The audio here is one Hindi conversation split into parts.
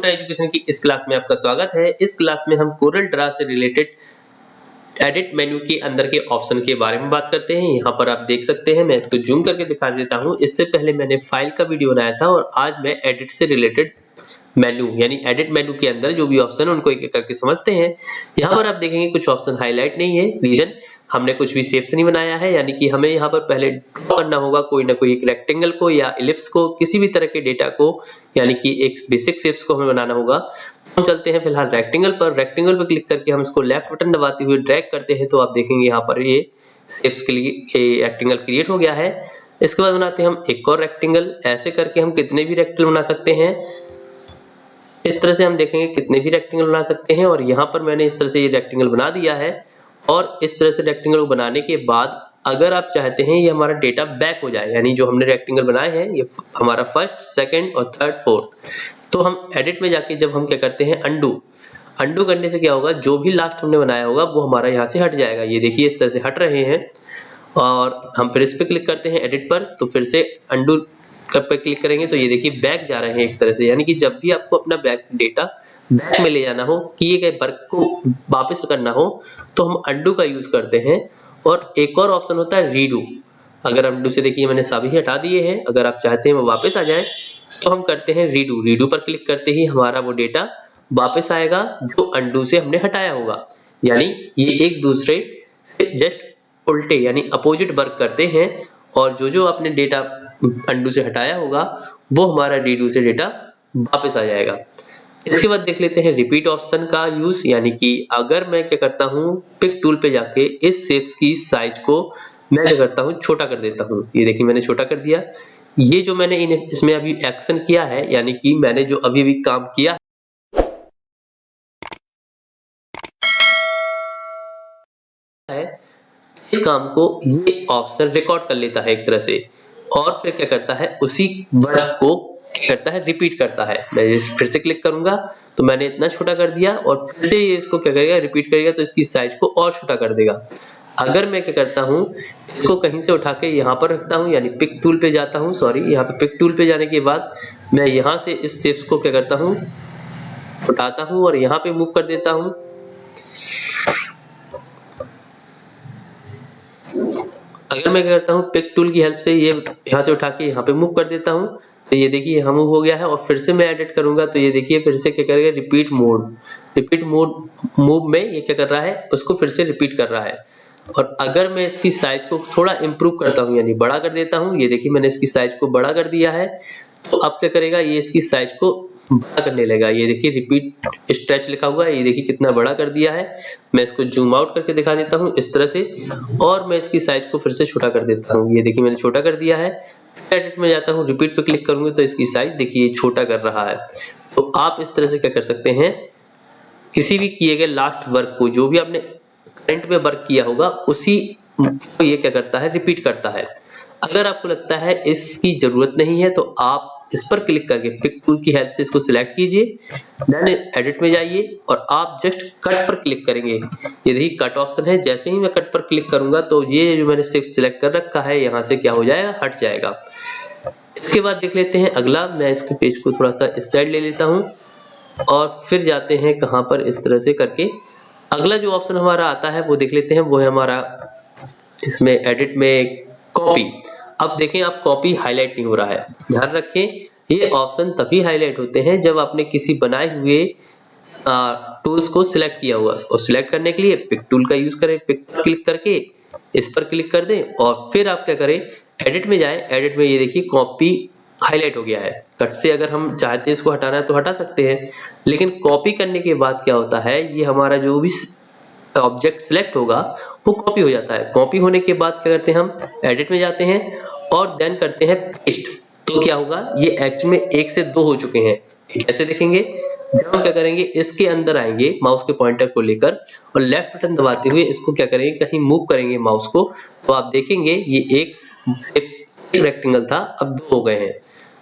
कोटा एजुकेशन की इस क्लास में आपका स्वागत है। इस क्लास में हम कोरल ड्रा से रिलेटेड एडिट मेन्यू के अंदर के ऑप्शन के बारे में बात करते हैं। यहाँ पर आप देख सकते हैं, मैं इसको जूम करके दिखा देता हूँ। इससे पहले मैंने फाइल का वीडियो बनाया था और आज मैं एडिट से रिलेटेड मेन्यू यानी एडिट मेन्यू के अंदर जो भी ऑप्शन है उनको एक एक करके समझते हैं। यहाँ पर आप देखेंगे कुछ ऑप्शन हाईलाइट नहीं है, रीजन हमने कुछ भी शेप से नहीं बनाया है, यानी कि हमें यहाँ पर पहले ड्रॉ करना होगा कोई ना कोई एक रेक्टेंगल को या इलिप्स को, किसी भी तरह के डेटा को, यानी कि एक बेसिक शेप्स को हमें बनाना होगा। हम चलते हैं फिलहाल रेक्टेंगल पर क्लिक करके हम इसको लेफ्ट बटन दबाते हुए ड्रैग करते हैं तो आप देखेंगे यहाँ पर ये शेप्स के लिए रेक्टेंगल क्रिएट हो गया है। इसके बाद बनाते हैं हम एक और रेक्टेंगल। ऐसे करके हम कितने भी रेक्टेंगल बना सकते हैं। इस तरह से हम देखेंगे कितने भी रेक्टेंगल बना सकते हैं और यहाँ पर मैंने इस तरह से ये रेक्टेंगल बना दिया है। और इस तरह से रेक्टेंगल को बनाने के बाद अगर आप चाहते हैं ये हमारा डेटा बैक हो जाए, यानी जो हमने रेक्टेंगल बनाए हैं ये हमारा फर्स्ट, सेकंड और थर्ड, फोर्थ, तो हम एडिट में जाके जब हम क्या करते हैं अंडू करने से क्या होगा, जो भी लास्ट हमने बनाया होगा वो हमारा यहाँ से हट जाएगा। ये देखिए इस तरह से हट रहे हैं और हम फिर इस पे क्लिक करते हैं एडिट पर, तो फिर से अंडू पे क्लिक करेंगे तो ये देखिए बैक जा रहे हैं एक तरह से, यानी कि जब भी आपको अपना बैक डेटा बैक में ले जाना हो, किए गए वर्क को वापस करना हो तो हम अंडू का यूज करते हैं। और एक और ऑप्शन होता है रीडू। अगर अंडू से देखिए मैंने सभी हटा दिए हैं, अगर आप चाहते हैं वो वापस आ जाए तो हम करते हैं रीडू पर क्लिक करते ही हमारा वो डेटा वापस आएगा जो अंडू से हमने हटाया होगा। यानी ये एक दूसरे से जस्ट उल्टे यानी अपोजिट वर्क करते हैं और जो आपने डेटा अंडू से हटाया होगा वो हमारा रीडू से डेटा वापस आ जाएगा। इसके बाद देख लेते हैं रिपीट ऑप्शन का यूज, यानी कि अगर मैं क्या करता हूँ पिक टूल पे जाके इस शेप्स की साइज को मैं क्या करता हूँ छोटा कर देता हूँ। ये देखिए मैंने छोटा कर दिया। ये जो मैंने इसमें अभी एक्शन किया है, यानी कि मैंने जो अभी काम किया है, इस काम को ये ऑप्शन रिकॉर्ड कर लेता है एक तरह से और फिर क्या करता है उसी वर्क को क्या करता है रिपीट करता है। मैं फिर से क्लिक करूंगा तो मैंने इतना छोटा कर दिया और फिर से ये इसको क्या करेगा रिपीट करेगा तो इसकी साइज को और छोटा कर देगा। अगर मैं क्या करता हूँ इसको कहीं से उठा के यहाँ पर रखता हूँ, यानी पिक टूल पे जाता हूँ, यहाँ पे पिक टूल पे जाने के बाद मैं यहाँ से इस शेप्स को क्या करता हूँ उठाता हूँ और यहाँ पे मूव कर देता हूँ। अगर मैं क्या करता हूँ पिक टूल की हेल्प से ये यहाँ से उठा के यहाँ पे मूव कर देता हूँ तो ये देखिए यहाँ मूव हो गया है और फिर से मैं एडिट करूंगा तो ये देखिए फिर से क्या करेगा रिपीट मोड मूव में ये क्या कर रहा है उसको फिर से रिपीट कर रहा है। और अगर मैं इसकी साइज को थोड़ा इंप्रूव करता हूँ यानी बड़ा कर देता हूँ, ये देखिए मैंने इसकी साइज को बड़ा कर दिया है तो अब क्या करेगा ये इसकी साइज को बड़ा करने लगेगा। ये देखिए रिपीट स्ट्रेच लिखा हुआ है, ये देखिए कितना बड़ा कर दिया है। मैं इसको जूम आउट करके दिखा देता हूँ इस तरह से और मैं इसकी साइज को फिर से छोटा कर देता हूँ। ये देखिए मैंने छोटा कर दिया है। एडिट में जाता हूँ, रिपीट पे क्लिक करूंगा तो इसकी साइज देखिए छोटा कर रहा है। तो आप इस तरह से क्या कर सकते हैं, किसी भी किए गए लास्ट वर्क को जो भी आपने करंट में वर्क किया होगा उसी को ये क्या करता है रिपीट करता है। अगर आपको लगता है इसकी जरूरत नहीं है तो आप इस पर क्लिक करके पिक टूल की हेल्प से इसको सिलेक्ट कीजिए, देन एडिट में जाइए और आप जस्ट कट पर क्लिक करेंगे। ये देखिए कट ऑप्शन है, जैसे ही मैं कट पर क्लिक करूंगा तो ये जो मैंने सिर्फ सिलेक्ट कर रखा है यहाँ से क्या हो जाएगा हट जाएगा। इसके बाद देख लेते हैं अगला। मैं इसके पेज को थोड़ा सा इस साइड ले लेता हूँ और फिर जाते हैं कहां पर इस तरह से करके अगला जो ऑप्शन हमारा आता है वो देख लेते हैं। वो है हमारा इसमें एडिट में कॉपी। अब देखें आप कॉपी हाईलाइट नहीं हो रहा है, ध्यान रखें ये ऑप्शन तभी हाईलाइट होते हैं जब आपने किसी बनाए हुए टूल्स को सिलेक्ट किया हुआ और सिलेक्ट करने के लिए पिक टूल का यूज करें। पिक पर क्लिक करके इस पर क्लिक कर दें और फिर आप क्या करें एडिट में जाएं। एडिट में ये देखिए कॉपी हाईलाइट हो गया है। कट से अगर हम चाहते हैं इसको हटाना है तो हटा सकते हैं, लेकिन कॉपी करने के बाद क्या होता है ये हमारा जो भी ऑब्जेक्ट सिलेक्ट होगा वो कॉपी हो जाता है। कॉपी होने के बाद क्या करते हैं हम एडिट में जाते हैं और देन करते हैं पेस्ट। तो क्या होगा ये एक्चुअल में 1 से 2 हो चुके हैं। कैसे देखेंगे, जब हम क्या करेंगे इसके अंदर आएंगे माउस के पॉइंटर को लेकर और लेफ्ट बटन दबाते हुए इसको क्या करेंगे कहीं मूव करेंगे माउस को तो आप देखेंगे ये एक रेक्टेंगल था अब 2 हो गए हैं।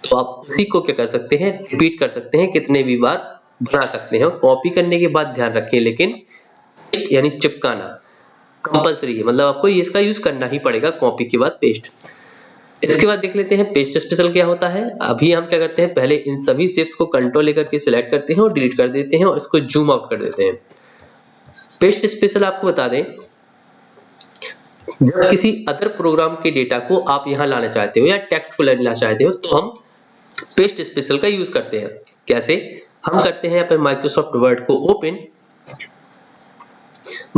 तो आप उसी को क्या कर सकते हैं रिपीट कर सकते हैं, कितने भी बार बना सकते हैं। कॉपी करने के बाद ध्यान रखें लेकिन यानी चिपकाना कंपलसरी है, मतलब आपको इसका यूज करना ही पड़ेगा कॉपी के बाद पेस्ट। इसके बाद देख लेते हैं पेस्ट स्पेशल क्या होता है। अभी हम क्या करते हैं, पहले इन सभी शेप्स को कंट्रोल लेकर के सिलेक्ट करते हैं और डिलीट कर देते हैं और इसको जूम आउट कर देते हैं। पेस्ट स्पेशल आपको बता दें, जब किसी अदर प्रोग्राम के डेटा को आप यहाँ लाना चाहते हो या टेक्स्ट को लाना चाहते हो तो हम पेस्ट स्पेशल का यूज करते हैं। कैसे हम करते हैं, यहाँ पर माइक्रोसॉफ्ट वर्ड को ओपन,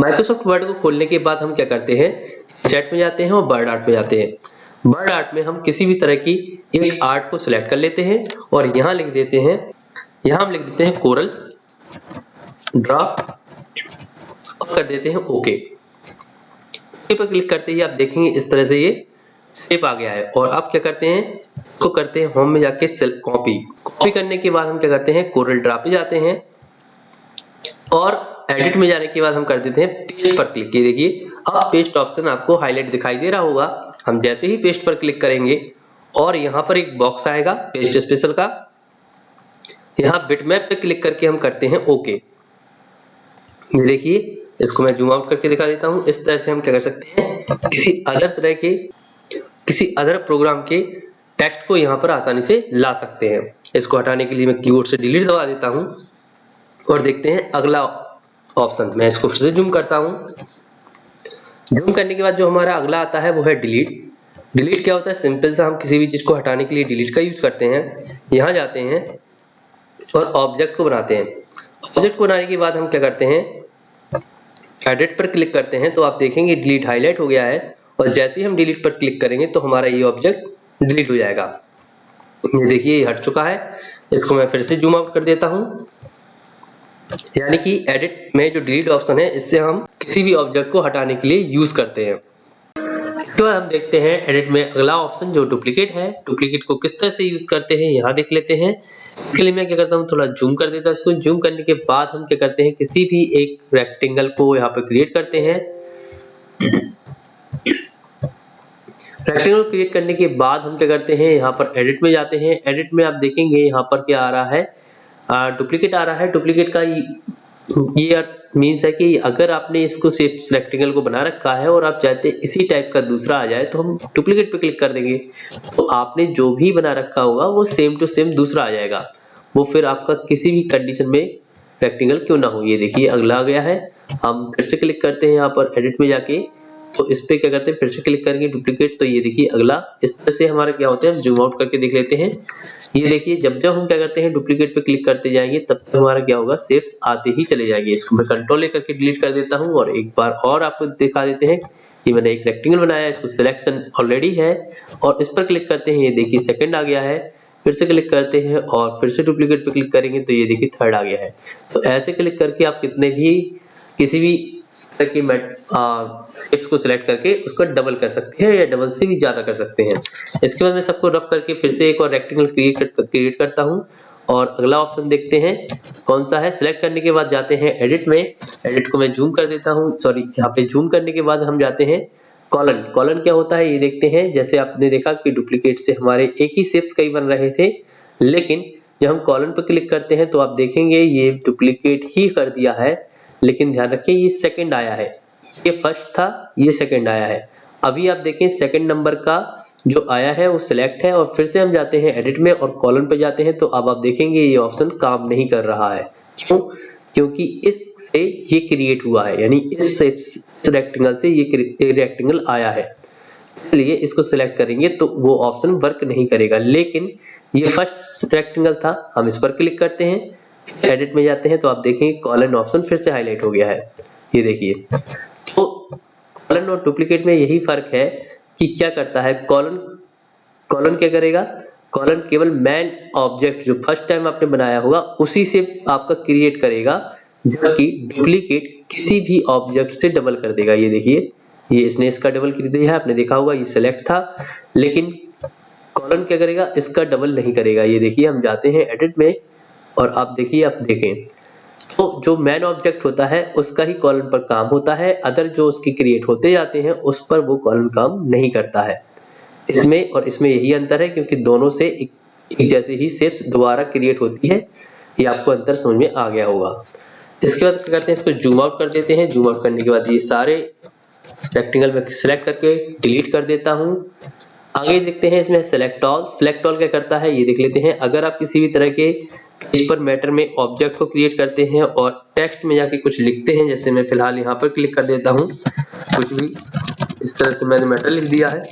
माइक्रोसॉफ्ट वर्ड को खोलने के बाद हम क्या करते हैं, सेट में जाते हैं और वर्ड आर्ट में जाते हैं। वर्ड आर्ट में हम किसी भी तरह की एक आर्ट को सिलेक्ट कर लेते हैं और यहाँ लिख देते हैं, यहाँ हम लिख देते हैं कोरल ड्रा और कर देते हैं ओके। ओके पर क्लिक करते ही आप देखेंगे इस तरह से ये शेप आ गया है। और अब क्या करते हैं, इसको करते हैं होम में जाके कॉपी करने के बाद हम क्या करते हैं, कोरल ड्रा पे जाते हैं और एडिट में जाने के बाद हम कर देते हैं पेस्ट पर क्लिक। ये देखिए अब पेस्ट ऑप्शन आपको हाईलाइट दिखाई दे रहा होगा। हम जैसे ही पेस्ट पर क्लिक करेंगे और यहाँ पर एक बॉक्स आएगा पेस्ट स्पेशल का, यहाँ बिटमैप पे क्लिक करके हम करते हैं ओके। ये देखिए इसको मैं जूम आउट करके दिखा देता हूँ। इस तरह से हम क्या कर सकते हैं, किसी अदर प्रोग्राम के टेक्स्ट को यहाँ पर आसानी से ला सकते हैं। इसको हटाने के लिए मैं कीबोर्ड से डिलीट दबा देता हूँ और देखते हैं अगला ऑप्शन। मैं इसको फिर से जूम करता हूँ। जूम करने के बाद जो हमारा अगला आता है वो है डिलीट। डिलीट क्या होता है, सिंपल सा हम किसी भी चीज को हटाने के लिए डिलीट का यूज करते हैं। यहाँ जाते हैं और ऑब्जेक्ट को बनाते हैं। ऑब्जेक्ट को बनाने के बाद हम क्या करते हैं, एडिट पर क्लिक करते हैं तो आप देखेंगे डिलीट हाईलाइट हो गया है और जैसे ही हम डिलीट पर क्लिक करेंगे तो हमारा ये ऑब्जेक्ट डिलीट हो जाएगा। ये देखिए ये हट चुका है। इसको मैं फिर से जूम आउट कर देता हूँ। यानी कि एडिट में जो डिलीट ऑप्शन है इससे हम किसी भी ऑब्जेक्ट को हटाने के लिए यूज करते हैं। तो हम देखते हैं एडिट में अगला ऑप्शन जो डुप्लीकेट है। डुप्लीकेट को किस तरह से यूज करते हैं यहाँ देख लेते हैं। इसके लिए मैं क्या करता हूँ, थोड़ा जूम कर देता हूँ। इसको जूम करने के बाद हम क्या करते हैं, किसी भी एक रेक्टेंगल को यहाँ पे क्रिएट करते हैं। रेक्टेंगल क्रिएट करने के बाद हम क्या करते हैं, यहाँ पर एडिट में जाते हैं। एडिट में आप देखेंगे यहाँ पर क्या आ रहा है, डुप्लीकेट आ रहा है। डुप्लीकेट का ये मीन्स है कि अगर आपने इसको सिर्फ रेक्टेंगल को बना रखा है और आप चाहते हैं इसी टाइप का दूसरा आ जाए तो हम डुप्लीकेट पे क्लिक कर देंगे, तो आपने जो भी बना रखा होगा वो सेम टू सेम दूसरा आ जाएगा। वो फिर आपका किसी भी कंडीशन में रेक्टेंगल क्यों ना हो। ये देखिए अगला आ गया है। हम फिर से क्लिक करते हैं यहाँ पर एडिट में जाके, तो इस पे क्या करते हैं, फिर से क्लिक करेंगे डुप्लीकेट। तो ये देखिए अगला इस तरह से हमारा क्या होता है, जूम आउट करके देख लेते हैं। ये देखिए जब जब हम क्या करते हैं डुप्लीकेट पे क्लिक करते जाएंगे तब तक हमारा क्या होगा, शेप्स आते ही चले जाएंगे। इसको मैं कंट्रोल लेकर के डिलीट कर देता हूँ और एक बार और आपको दिखा देते हैं। ये मैंने एक रेक्टेंगल बनाया है, इसको सिलेक्शन ऑलरेडी है और इस पर क्लिक करते हैं। ये देखिए सेकंड आ गया है। फिर से क्लिक करते हैं और फिर से डुप्लीकेट पे क्लिक करेंगे तो ये देखिए थर्ड आ गया है। तो ऐसे क्लिक करके आप किसी भी तरह की शेप्स को सिलेक्ट करके उसको डबल कर सकते हैं या डबल से भी ज्यादा कर सकते हैं। इसके बाद मैं सबको रफ करके फिर से एक और रेक्टेंगल क्रिएट करता हूं और अगला ऑप्शन देखते हैं कौन सा है। सिलेक्ट करने के बाद जाते हैं एडिट में। एडिट को मैं जूम कर देता हूं, सॉरी यहाँ पे जूम करने के बाद हम जाते हैं कॉलन। कॉलन क्या होता है ये देखते हैं। जैसे आपने देखा कि डुप्लीकेट से हमारे एक ही शेप्स कई बन रहे थे, लेकिन जब हम कॉलन पर क्लिक करते हैं तो आप देखेंगे ये डुप्लीकेट ही कर दिया है। लेकिन ध्यान रखिए ये सेकंड आया है, ये फर्स्ट था, ये सेकंड आया है। अभी आप देखें सेकंड नंबर का जो आया है वो सिलेक्ट है और फिर से हम जाते हैं एडिट में और कॉलम पे जाते हैं तो अब आप देखेंगे ये ऑप्शन काम नहीं कर रहा है। क्यों? क्योंकि इससे ये क्रिएट हुआ है, यानी इस रेक्टेंगल से ये रेक्टेंगल आया है, इसलिए इसको सिलेक्ट करेंगे तो वो ऑप्शन वर्क नहीं करेगा। लेकिन ये फर्स्ट रेक्टेंगल था, हम इस पर क्लिक करते हैं, एडिट में जाते हैं तो आप देखेंगे कॉलन ऑप्शन फिर से हाईलाइट हो गया है। ये देखिए, तो कॉलन और डुप्लीकेट में यही फर्क है कि क्या करता है कॉलन क्या करेगा, कॉलन केवल मैन ऑब्जेक्ट जो फर्स्ट टाइम आपने बनाया होगा उसी से आपका क्रिएट करेगा, जबकि डुप्लीकेट किसी भी ऑब्जेक्ट से डबल कर देगा। ये देखिए ये इसने इसका डबल कर दिया है, आपने देखा होगा ये सिलेक्ट था, लेकिन कॉलन क्या करेगा, इसका डबल नहीं करेगा। ये देखिए हम जाते हैं एडिट में और आप देखिए, आप देखें तो जो मैन ऑब्जेक्ट होता है उसका ही कॉलम पर काम होता है, अदर जो उसके क्रिएट होते जाते हैं उस पर वो कॉलम काम नहीं करता है। इसमें और इसमें यही अंतर है, क्योंकि दोनों से एक जैसे ही शेप्स दोबारा क्रिएट होती है। ये आपको अंतर समझ में आ गया होगा। इसके बाद क्या करते हैं, इसको जूम आउट कर देते हैं। जूम आउट करने के बाद ये सारे रेक्टेंगल में सिलेक्ट करके डिलीट कर देता हूँ आगे देखते हैं इसमें सेलेक्ट ऑल। सेलेक्ट ऑल क्या करता है ये देख लेते हैं। अगर आप किसी भी तरह के पेज पर मैटर में ऑब्जेक्ट को क्रिएट करते हैं और टेक्स्ट में जाके कुछ लिखते हैं, जैसे मैं फिलहाल यहाँ पर क्लिक कर देता हूँ, कुछ भी इस तरह से मैंने मैटर लिख दिया है।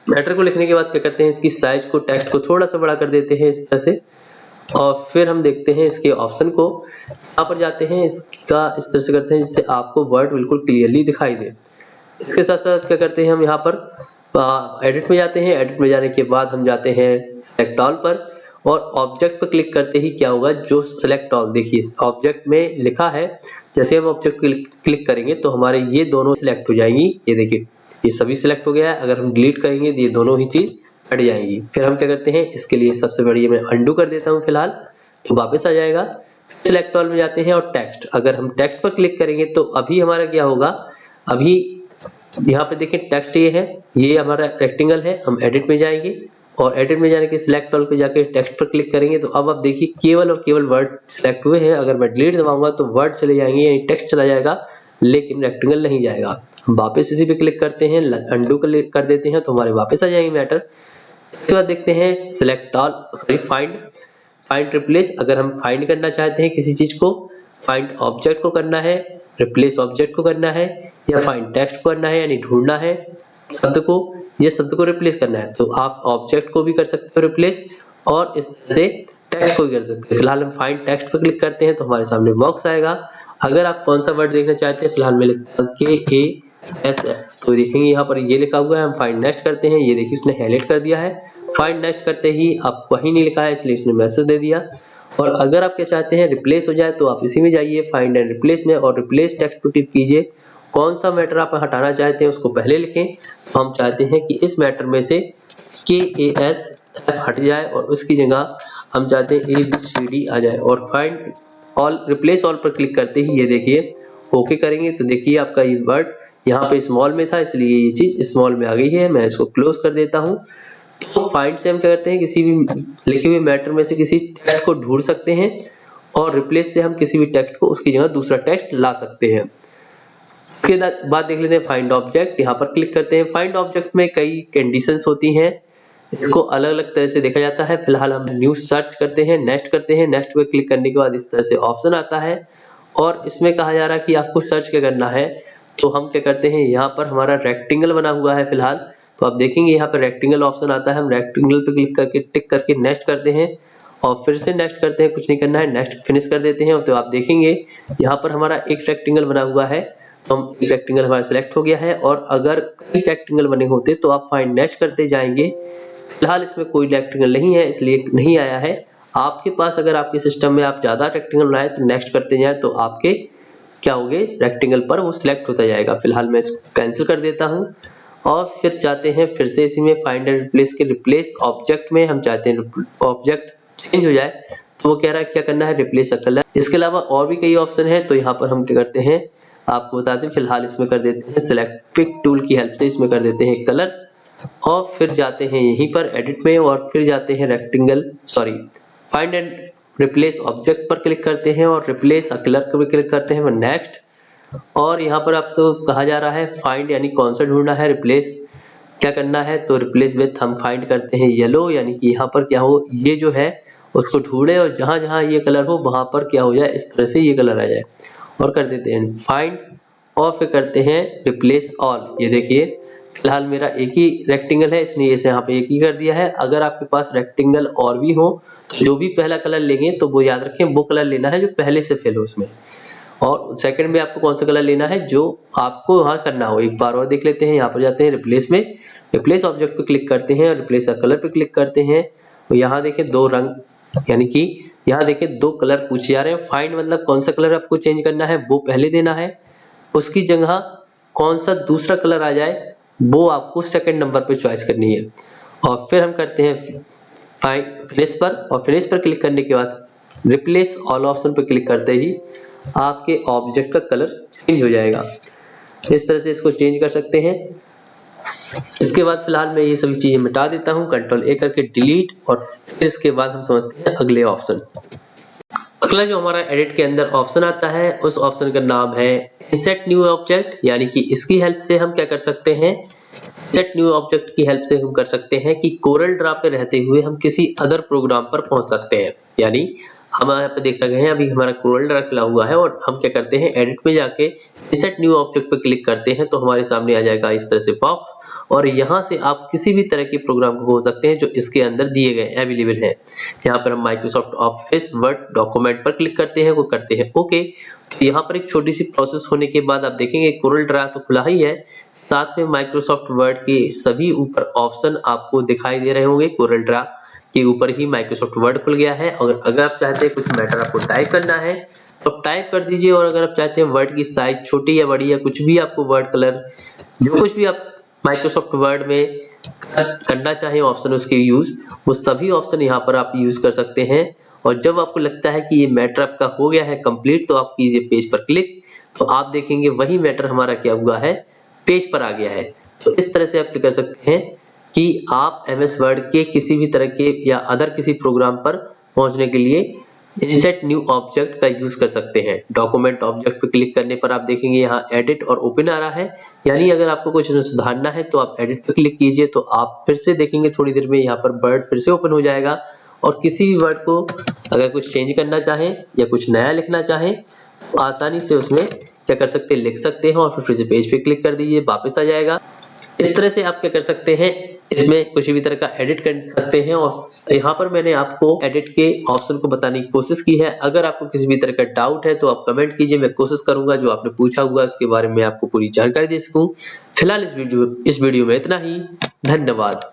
मैटर को लिखने के बाद क्या करते हैं, इसकी साइज को, टेक्स्ट को थोड़ा सा बड़ा कर देते हैं इस तरह से, और फिर हम देखते हैं इसके ऑप्शन को, यहाँ पर जाते हैं, इसका इस तरह से करते हैं जिससे आपको वर्ड बिल्कुल क्लियरली दिखाई दे। इसके साथ साथ क्या करते हैं हम यहाँ पर एडिट में जाते हैं। एडिट में जाने के बाद हम जाते हैं सेलेक्ट ऑल पर, और ऑब्जेक्ट पर क्लिक करते ही क्या होगा, जो सेलेक्ट ऑल, देखिए ऑब्जेक्ट में लिखा है, जैसे हम ऑब्जेक्ट क्लिक करेंगे तो हमारे ये दोनों सिलेक्ट हो जाएंगी। ये देखिए ये सभी सिलेक्ट हो गया है। अगर हम डिलीट करेंगे तो ये दोनों ही चीज हट जाएंगी। फिर हम क्या करते हैं, इसके लिए सबसे बढ़िया मैं अंडू कर देता हूँ फिलहाल, तो वापस आ जाएगा। सिलेक्ट ऑल में जाते हैं और टेक्स्ट, अगर हम टेक्स्ट पर क्लिक करेंगे तो अभी हमारा क्या होगा, अभी यहाँ पे देखिए टेक्स्ट ये है, ये हमारा रेक्टेंगल है। हम एडिट में जाएंगे और एडिट में जाने के सिलेक्ट ऑल पे जाके टेक्स्ट पर क्लिक करेंगे तो अब आप देखिए केवल और केवल वर्ड सिलेक्ट हुए हैं। अगर मैं डिलीट दबाऊंगा तो वर्ड चले जाएंगे, यानी टेक्स्ट चला जाएगा, लेकिन रेक्टेंगल नहीं जाएगा। हम वापस इसी पे क्लिक करते हैं, अंडू क्लिक कर देते हैं तो हमारे वापस आ जाएंगे मैटर। इसके बाद देखते हैं select all, find, find replace. अगर हम फाइंड करना चाहते हैं किसी चीज को, फाइंड ऑब्जेक्ट को करना है, रिप्लेस ऑब्जेक्ट को करना है, या फाइंड टेक्स्ट को करना है, यानी ढूंढना है शब्द को, ये शब्द को रिप्लेस करना है, तो आप ऑब्जेक्ट को भी कर सकते हो रिप्लेस, और इस तरह से टेक्स्ट को भी कर सकते हैं। फिलहाल हम फाइंड टेक्स्ट पर क्लिक करते हैं तो हमारे सामने बॉक्स आएगा। अगर आप कौन सा वर्ड देखना चाहते हैं, फिलहाल मैं लिखता हूँ KASS, तो देखेंगे यहाँ पर ये लिखा हुआ है। हम फाइंड नेक्स्ट करते हैं, ये देखिए उसने हाईलाइट कर दिया है। फाइंड नेक्स्ट करते ही आप कहीं नहीं लिखा है, इसलिए इसने मैसेज दे दिया। और अगर आप क्या चाहते हैं रिप्लेस हो जाए तो आप इसी में जाइए फाइंड एंड रिप्लेस में, और रिप्लेस टेक्स्ट पर क्लिक कीजिए। कौन सा मैटर आप हटाना चाहते हैं उसको पहले लिखें। तो हम चाहते हैं कि इस मैटर में से KASS हट जाए और उसकी जगह हम चाहते हैं ABCD आ जाए, और फाइंड ऑल, रिप्लेस ऑल पर क्लिक करते ही ये देखिए ओके करेंगे तो देखिए आपका ये वर्ड यहाँ पे स्मॉल में था, इसलिए ये चीज स्मॉल में आ गई है। मैं इसको क्लोज कर देता हूँ। तो फाइंड से हम क्या करते हैं, किसी भी लिखे हुए मैटर में से किसी टेक्स्ट को ढूंढ सकते हैं, और रिप्लेस से हम किसी भी टेक्स्ट को उसकी जगह दूसरा टेक्स्ट ला सकते हैं। इसके बाद देख लेते हैं फाइंड ऑब्जेक्ट। यहाँ पर क्लिक करते हैं। फाइंड ऑब्जेक्ट में कई कंडीशंस होती हैं, इसको अलग अलग तरह से देखा जाता है। फिलहाल हम न्यू सर्च करते हैं, नेक्स्ट करते हैं। नेक्स्ट पे क्लिक करने के बाद इस तरह से ऑप्शन आता है, और इसमें कहा जा रहा है कि आपको सर्च क्या करना है। तो हम क्या करते हैं, यहाँ पर हमारा रेक्टेंगल बना हुआ है फिलहाल, तो आप देखेंगे यहाँ पर रेक्टेंगल ऑप्शन आता है। हम रेक्टेंगल पे क्लिक करके टिक करके नेक्स्ट करते हैं, और फिर से नेक्स्ट करते हैं, कुछ नहीं करना है, नेक्स्ट फिनिश कर देते हैं। तो आप देखेंगे यहाँ पर हमारा एक रेक्टेंगल बना हुआ है, तो हम एक रेक्टेंगल हमारा सिलेक्ट हो गया है। और अगर कई रेक्टेंगल बने होते तो आप फाइंड नेक्स्ट करते जाएंगे। फिलहाल इसमें कोई रेक्टेंगल नहीं है, इसलिए नहीं आया है। आपके पास अगर आपके सिस्टम में आप ज्यादा रेक्टेंगल बनाए तो नेक्स्ट करते जाए तो आपके क्या होंगे, रेक्टेंगल पर वो सिलेक्ट होता जाएगा। फिलहाल मैं इसको कैंसिल कर देता हूँ, और फिर चाहते हैं फिर से इसी में फाइंड एंड रिप्लेस के रिप्लेस ऑब्जेक्ट में हम चाहते हैं ऑब्जेक्ट चेंज हो जाए, तो वो कह रहा है क्या करना है, रिप्लेस द कलर। इसके अलावा और भी कई ऑप्शन है, तो यहाँ पर हम क्या करते हैं आपको बताते हैं। फिलहाल इसमें कर देते हैं सिलेक्ट पिक टूल की हेल्प से, इसमें कर देते हैं कलर, और फिर जाते हैं यहीं पर एडिट में, और फिर जाते हैं rectangle find and replace object पर क्लिक करते हैं, और रिप्लेस कलर पर क्लिक करते हैं, नेक्स्ट। और यहाँ पर आपसे कहा जा रहा है फाइंड, यानी कौन सा ढूंढना है, रिप्लेस क्या करना है, तो रिप्लेस विथ हम फाइंड करते हैं येलो, यानी कि यहाँ पर क्या हो, ये जो है उसको ढूंढे और जहां जहां ये कलर हो वहां पर क्या हो जाए, इस तरह से ये कलर आ जाए। और कर देते हैं फाइंड, और फिर करते हैं रिप्लेस ऑल। ये देखिए फिलहाल मेरा एक ही रेक्टेंगल है, इसलिए इसे यहाँ पे एक ही कर दिया है। अगर आपके पास रेक्टेंगल और भी हो तो जो भी पहला कलर लेंगे तो वो याद रखें वो कलर लेना है जो पहले से फिल हो उसमें, और सेकंड में आपको कौन सा कलर लेना है जो आपको वहां करना हो। एक बार और देख लेते हैं, यहाँ पर जाते हैं रिप्लेस में, रिप्लेस ऑब्जेक्ट पे क्लिक करते हैं और रिप्लेस कलर पे क्लिक करते हैं। और यहाँ देखें दो रंग, यानी कि यहाँ देखें दो कलर पूछे जा रहे हैं। फाइंड मतलब कौन सा कलर आपको चेंज करना है वो पहले देना है, उसकी जगह कौन सा दूसरा कलर आ जाए वो आपको सेकंड नंबर पे चॉइस करनी है। और फिर हम करते हैं फिनिश पर, और फिनिश पर क्लिक करने के बाद रिप्लेस ऑल ऑप्शन पर क्लिक करते ही आपके ऑब्जेक्ट का कलर चेंज हो जाएगा। इस तरह से इसको चेंज कर सकते हैं। इसके बाद फिलहाल मैं ये सभी चीजें मिटा देता हूँ, कंट्रोल ए करके डिलीट, और फिर इसके बाद हम समझते हैं अगले ऑप्शन। अगला जो हमारा एडिट के अंदर ऑप्शन आता है उस ऑप्शन का नाम है इंसर्ट न्यू ऑब्जेक्ट, यानी कि इसकी हेल्प से हम क्या कर सकते हैं, इंसर्ट न्यू ऑब्जेक्ट की हेल्प से हम कर सकते हैं कि कोरल ड्रा पे रहते हुए हम किसी अदर प्रोग्राम पर पहुंच सकते हैं। यानी हम यहाँ पे देख रहे हैं अभी हमारा कोरल ड्रा खुला हुआ है और हम क्या करते हैं एडिट में जाके इंसर्ट न्यू ऑब्जेक्ट पे क्लिक करते हैं तो हमारे सामने आ जाएगा इस तरह से बॉक्स और यहाँ से आप किसी भी तरह के प्रोग्राम को खोल सकते हैं जो इसके अंदर दिए गए अवेलेबल है। यहाँ पर हम माइक्रोसॉफ्ट ऑफिस वर्ड डॉक्यूमेंट पर क्लिक करते हैं, वो करते हैं ओके। तो यहाँ पर एक छोटी सी प्रोसेस होने के बाद आप देखेंगे कोरल ड्रा तो खुला ही है, साथ में माइक्रोसॉफ्ट वर्ड के सभी ऊपर ऑप्शन आपको दिखाई दे रहे होंगे। कोरल ड्रा के ऊपर ही माइक्रोसॉफ्ट वर्ड खुल गया है और अगर आप चाहते हैं कुछ मैटर आपको टाइप करना है तो टाइप कर दीजिए और अगर आप चाहते हैं वर्ड की साइज छोटी या बड़ी या कुछ भी आपको वर्ड कलर जो कुछ भी आप माइक्रोसॉफ्ट वर्ड में करना चाहें ऑप्शन उसके यूज, वो सभी ऑप्शन यहाँ पर आप यूज कर सकते हैं। और जब आपको लगता है कि ये मैटर आपका हो गया है कंप्लीट तो आप कीजिए पेज पर क्लिक, तो आप देखेंगे वही मैटर हमारा क्या हुआ है पेज पर आ गया है। तो इस तरह से आप क्या कर सकते हैं कि आप एमएस वर्ड के किसी भी तरह के या अदर किसी प्रोग्राम पर पहुंचने के लिए इंसर्ट न्यू ऑब्जेक्ट का यूज कर सकते हैं। डॉक्यूमेंट ऑब्जेक्ट पर क्लिक करने पर आप देखेंगे यहाँ एडिट और ओपन आ रहा है, यानी अगर आपको कुछ सुधारना है तो आप एडिट पर क्लिक कीजिए तो आप फिर से देखेंगे थोड़ी देर में यहाँ पर वर्ड फिर से ओपन हो जाएगा और किसी भी वर्ड को अगर कुछ चेंज करना चाहें या कुछ नया लिखना चाहें तो आसानी से उसमें क्या कर सकते हैं लिख सकते हैं और फिर से पेज पे क्लिक कर दीजिए वापस आ जाएगा। इस तरह से आप क्या कर सकते हैं इसमें कुछ भी तरह का एडिट कर सकते हैं और यहाँ पर मैंने आपको एडिट के ऑप्शन को बताने की कोशिश की है। अगर आपको किसी भी तरह का डाउट है तो आप कमेंट कीजिए, मैं कोशिश करूंगा जो आपने पूछा हुआ उसके बारे में आपको पूरी जानकारी दे सकूं। फिलहाल इस वीडियो में इतना ही। धन्यवाद।